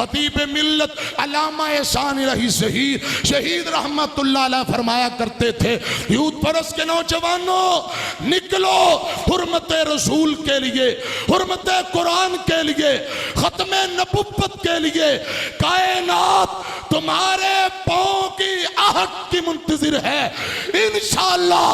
خطیب ملت علامہ احسان الہی شہید رحمت اللہ علیہ فرمایا کرتے تھے، یوت پرست کے نوجوانوں نکلو حرمت رسول کے لیے، حرمت قرآن کے لیے، ختم نبوت کے لیے۔ کائنات تمہارے پاؤں کی آہٹ کی منتظر ہے، انشاءاللہ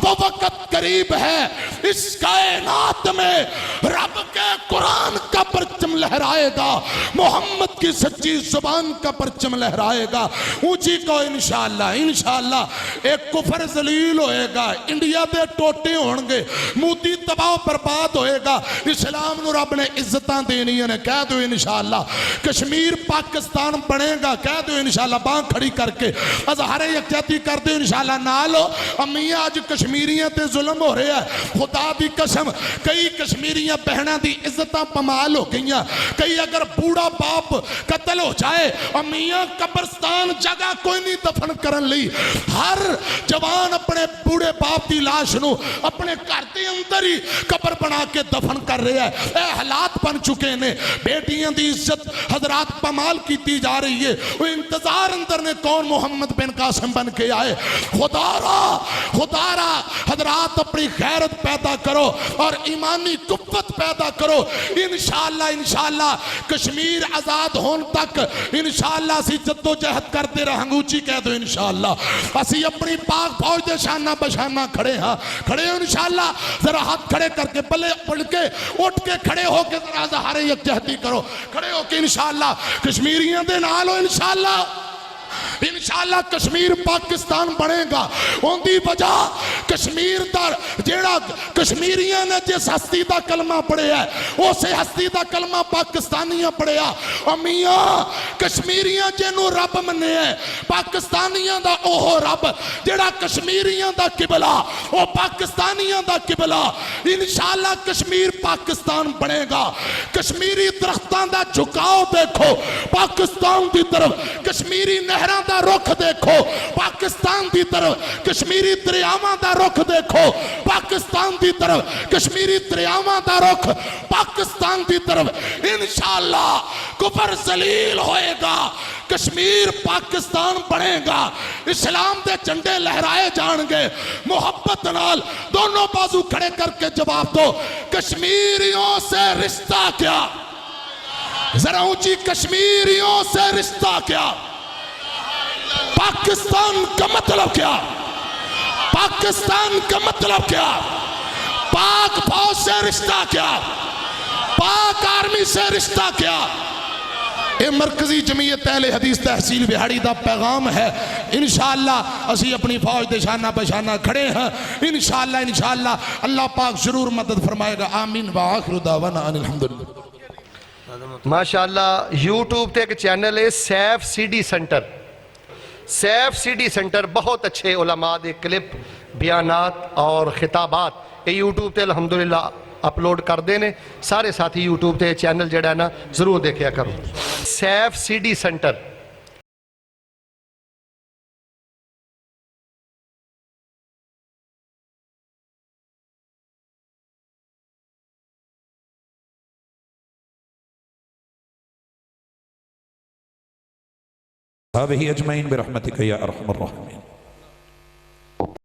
وہ وقت قریب ہے، اس کائنات میں رب کے قرآن کا پرچم لہرائے گا، محمد کی سچی زبان کا پرچم لہرائے گا۔ اونچی کو انشاءاللہ انشاءاللہ ایک کفر ذلیل ہوئے گا، انڈیا دے ٹوٹے ہونگے، مودی تباہ برباد ہوئے گا، اسلام نو رب نے عزتاں دینی ہے، کہہ دو انشاءاللہ۔ کشمیر پاکستان بنے گا، کہہ دو انشاءاللہ، بانگ کھڑی کر کے اظہار یکجہتی کر دو انشاءاللہ۔ نالو امیاں آج کشمیریاں تے ظلم ہو رہے ہیں، خدا دی قسم کئی کشمیریاں بہنہ دی عزتاں پمال ہو گئیاں، کئی اگر بوڑھا باپ قتل ہو جائے امیاں قبرستان جگہ کوئی نہیں دفن کرن لی، ہر جوان اپنے بوڑھے باپ دی لاش نو اپنے گھر دے اندر ہی قبر بنا کے دفن کر رہے ہیں۔ اے حالات بن چکے نے، بیٹیاں دی عزت حضرات پمال کیتی جا رہی ہے، وہ انتظار اندر نے کون محمد بن قاسم بن کے آئے۔ خدا را حضرات اپنی غیرت پیدا کرو اور ایمانی قوت پیدا کرو، انشاءاللہ کشمیر آزاد ہون تک انشاءاللہ اسی جد و جہد کرتے رہاں گے۔ اونچی کہہ دو انشاءاللہ، اسی اپنی پاک فوج دے شانہ بشانہ کھڑے ہاں، کھڑے ہو انشاءاللہ، ذرا ہاتھ کھڑے کر کے بلے پڑھ کے اٹھ کے کھڑے ہو کے ذرا اظہار یکجہتی کرو، کھڑے ہو کے انشاءاللہ کشمیریوں دے نال ہو انشاءاللہ کشمیر پاکستان بنے گا۔ ان دی وجہ کشمیر دا جیڑا کشمیریاں نے جس ہستی دا کلمہ پڑھے ہے اسے ہستی دا کلمہ پاکستانیاں پڑھے ہے۔ امیاں کشمیریاں جنہوں رب منے ہیں، پاکستانیاں دا اوہ رب جیڑا کشمیریاں دا قبلہ او پاکستانیاں دا قبلہ، انشاءاللہ کشمیر پاکستان بنے گا۔ کشمیری درختان دا جھکاؤ دیکھو پاکستان دی طرف، کشمیری نہران دا رخ دیکھو پاکستان دی طرف، کشمیری دریاواں دا رخ دیکھو پاکستان دی طرف، کشمیری دریاواں دا رخ پاکستان دی طرف۔ انشاءاللہ کفر ذلیل ہوئے گا، کشمیر پاکستان بنے گا، اسلام دے جھنڈے لہرائے جان گے۔ محبت نال دونوں بازو کھڑے کر کے جواب دو، کشمیریوں سے رشتہ کیا؟ ذرا اونچی، کشمیریوں سے رشتہ کیا؟ پاکستان کا مطلب کیا؟ پاکستان کا مطلب کیا؟ پاک فوج سے رشتہ کیا؟ پاک آرمی سے رشتہ کیا؟ اے مرکزی جمعیت اہل حدیث تحصیل وھاڑی دا پیغام ہے۔ انشاءاللہ اسی اپنی فوج دے شانہ بشانہ کھڑے ہیں، انشاءاللہ اللہ پاک ضرور مدد فرمائے گا۔ آمین وآخر دعوانا ان الحمدللہ۔ ماشاءاللہ یوٹیوب تے ایک چینل ہے سیف سی ڈی سنٹر، سیف سی ڈی سنٹر، بہت اچھے علماء دے کلپ، بیانات اور خطابات یہ یوٹیوب تے الحمدللہ اپلوڈ کر دینے۔ سارے ساتھی یوٹیوب تے چینل جڑا ہے نا ضرور دیکھیا کرو، سیف سی ڈی سنٹر۔ هذه أجمعين برحمتك يا أرحم الراحمين۔